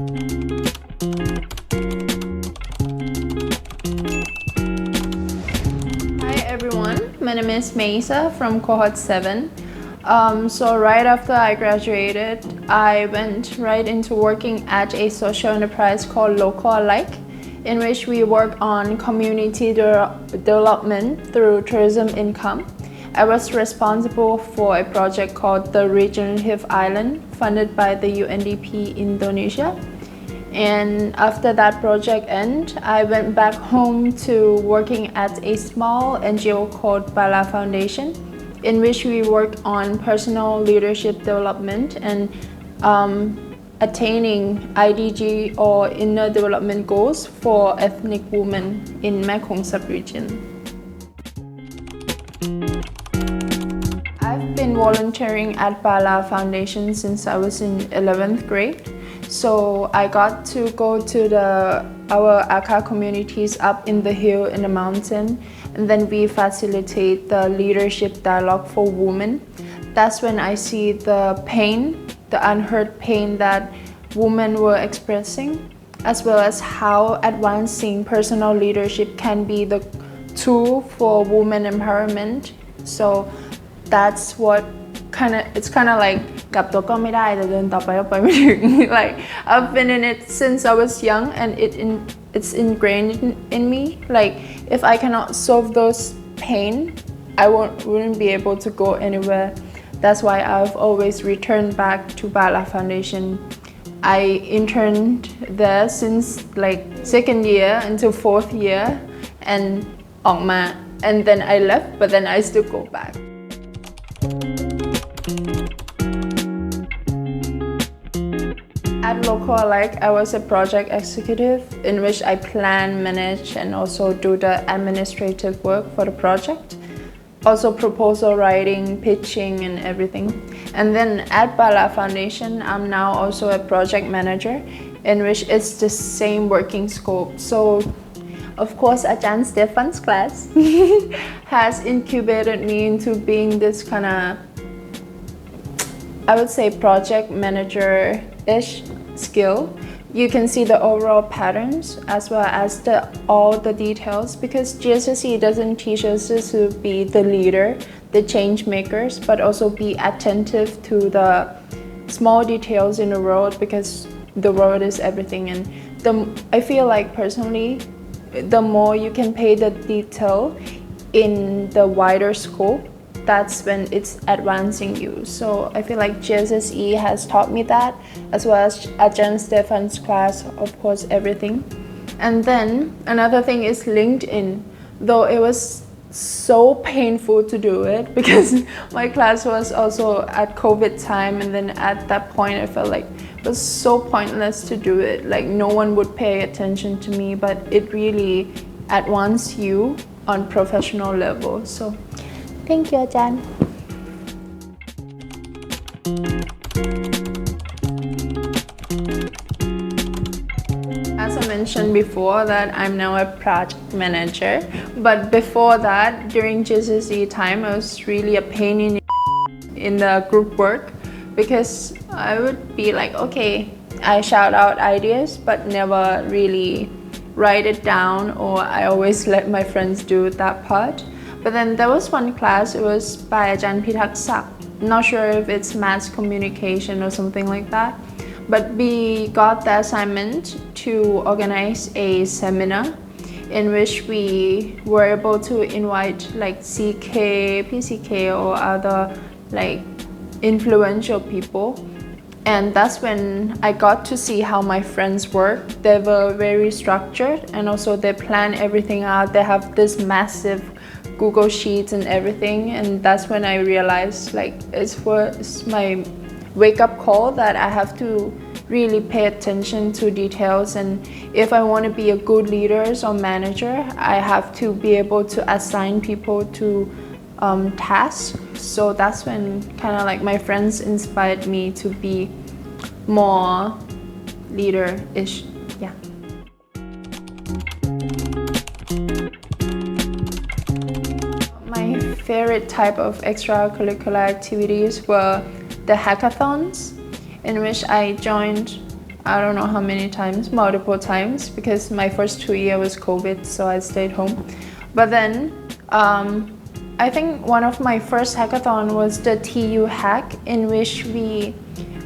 Hi everyone, my name is P'Maysa from Cohort 7. So right after I graduated, I went right into working at a social enterprise called Local Alike, in which we work on community development through tourism income. I was responsible for a project called the Regenerative Island, funded by the UNDP Indonesia. And after that project ended, I went back home to working at a small NGO called Pathfinders, in which we worked on personal leadership development and attaining IDG or inner development goals for ethnic women in Mekong sub-region. I've been volunteering at Bala Foundation since I was in 11th grade. So I got to go to our Akha communities up in the hill in the mountain, and then we facilitate the leadership dialogue for women. That's when I see the pain, the unheard pain that women were expressing, as well as how advancing personal leadership can be the tool for women empowerment. So that's what it's kind of like กลับตัวก็ไม่ได้แต่เดินต่อไปก็ไปไม่ถึง like I've been in it since I was young and it's ingrained in me. Like if I cannot solve those pain, I wouldn't be able to go anywhere. That's why I've always returned back to Bala Foundation. I interned there since like 2nd year until 4th year and ออกมา and then I left, but then I still go back. At Local Alike, I was a project executive in which I plan, manage, and also do the administrative work for the project. Also proposal writing, pitching, and everything. And then at Bala Foundation, I'm now also a project manager in which it's the same working scope. So, of course, Ajahn Stefan's class has incubated me into being this kind of, I would say, project manager-ish skill. You can see the overall patterns as well as all the details, because GSSE doesn't teach us to be the leader, the change makers, but also be attentive to the small details in the world, because the world is everything. And I feel like personally, the more you can pay the detail in the wider scope, that's when it's advancing you. So I feel like GSSE has taught me that, as well as Ajahn Stefan's class, of course, everything. And then another thing is LinkedIn. Though it was so painful to do it because my class was also at COVID time, and then at that point I felt like it was so pointless to do it. Like no one would pay attention to me, but it really advanced you on professional level. So thank you, Ajahn. As I mentioned before, that I'm now a project manager, but before that, during GSSE time, I was really a pain in the group work, because I would be like, okay, I shout out ideas, but never really write it down, or I always let my friends do that part. But then there was one class, it was by Ajahn P'Maysa. Not sure if it's mass communication or something like that. But we got the assignment to organize a seminar in which we were able to invite like CK, PCK or other like influential people. And that's when I got to see how my friends work. They were very structured, and also they plan everything out. They have this massive Google Sheets and everything, and that's when I realized like it's my wake-up call that I have to really pay attention to details, and if I want to be a good leader or manager, I have to be able to assign people to tasks. So that's when kind of like my friends inspired me to be more leader-ish. Yeah. My favorite type of extracurricular activities were the hackathons, in which I joined I don't know how many times, multiple times, because my first 2 years was COVID, so I stayed home. But then I think one of my first hackathon was the TU hack, in which we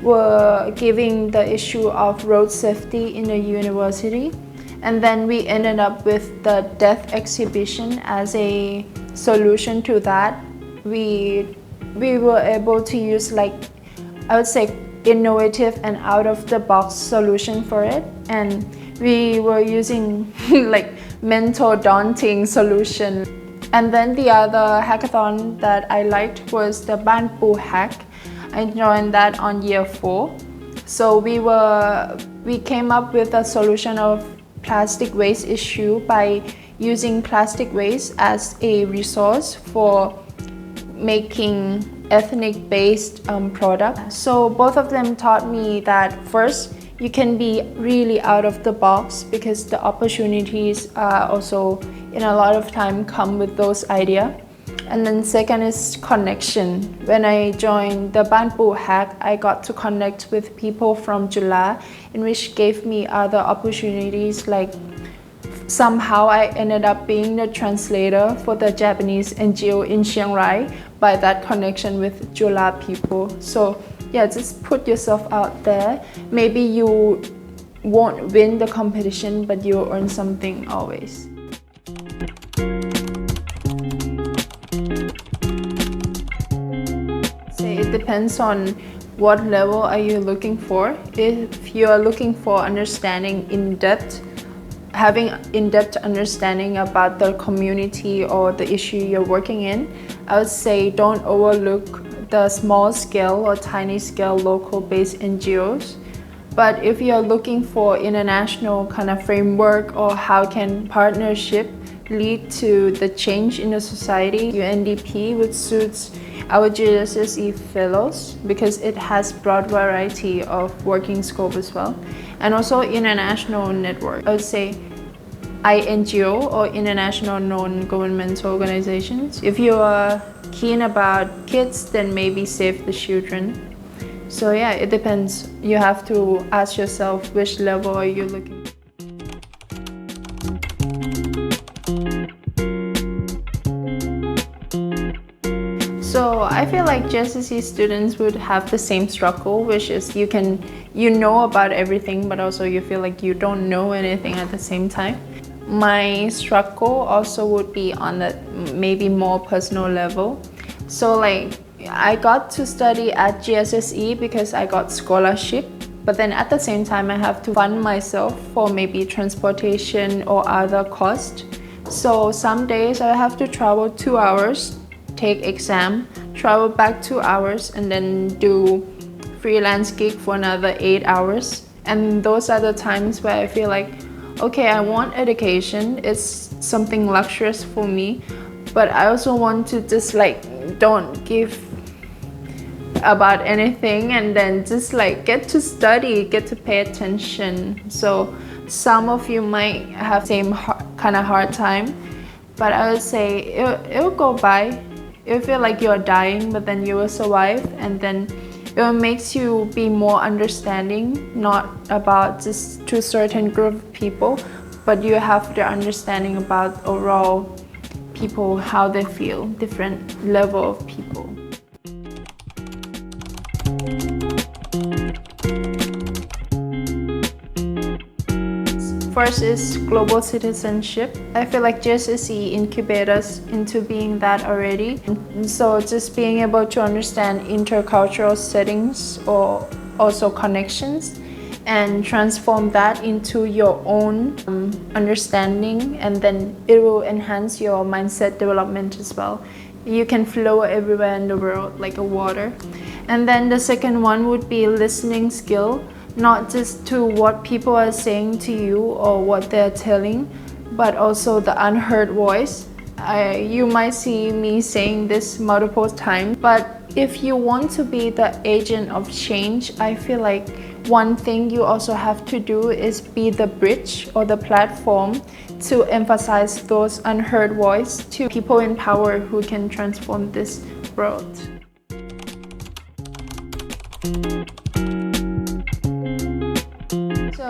were giving the issue of road safety in a university. And then we ended up with the death exhibition as a solution to that. We were able to use, like, I would say, innovative and out-of-the-box solution for it. And we were using like mental daunting solution. And then the other hackathon that I liked was the Banpu hack. I joined that on year 4. So we came up with a solution of plastic waste issue by using plastic waste as a resource for making ethnic-based products. So both of them taught me that first, you can be really out of the box because the opportunities also in a lot of time come with those ideas. And then second is connection. When I joined the Banpu hack, I got to connect with people from Jula, in which gave me other opportunities, like somehow I ended up being the translator for the Japanese NGO in Chiang Rai by that connection with Jula people. So yeah, just put yourself out there. Maybe you won't win the competition, but you'll earn something always. It depends on what level are you looking for. If you are looking for understanding in depth, having in-depth understanding about the community or the issue you're working in, I would say don't overlook the small scale or tiny scale local based NGOs. But if you're looking for international kind of framework or how can partnership lead to the change in the society, UNDP would suit our GSSE fellows because it has broad variety of working scope as well, and also international network. I would say INGO or international non-governmental organizations. If you are keen about kids, then maybe Save the Children. So yeah, it depends. You have to ask yourself which level are you looking for. So I feel like GSSE students would have the same struggle, which is you know about everything, but also you feel like you don't know anything at the same time. My struggle also would be on the maybe more personal level. So like I got to study at GSSE because I got scholarship, but then at the same time I have to fund myself for maybe transportation or other cost. So some days I have to travel 2 hours, take exam, travel back 2 hours, and then do freelance gig for another 8 hours. And those are the times where I feel like, okay, I want education, it's something luxurious for me, but I also want to just like don't give about anything and then just like get to study, get to pay attention. So some of you might have same kind of hard time, but I would say it will go by. It will feel like you're dying, but then you will survive, and then it makes you be more understanding, not about just to a certain group of people, but you have the understanding about overall people, how they feel, different level of people. First is global citizenship. I feel like GSSE incubates us into being that already. So just being able to understand intercultural settings or also connections and transform that into your own understanding, and then it will enhance your mindset development as well. You can flow everywhere in the world like a water. And then the second one would be listening skill. Not just to what people are saying to you or what they're telling, but also the unheard voice. You might see me saying this multiple times, but if you want to be the agent of change, I feel like one thing you also have to do is be the bridge or the platform to emphasize those unheard voices to people in power who can transform this world.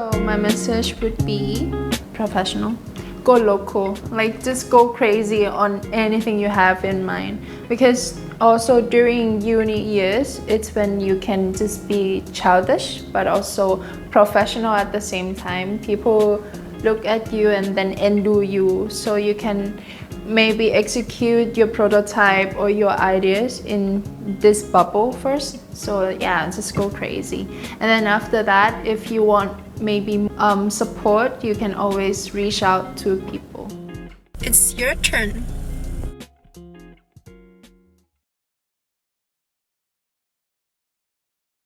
So my message would be professional. Go local, like just go crazy on anything you have in mind, because also during uni years it's when you can just be childish but also professional at the same time. People look at you and then envy you, so you can maybe execute your prototype or your ideas in this bubble first. So yeah, just go crazy, and then after that, if you want maybe support, you can always reach out to people. It's your turn.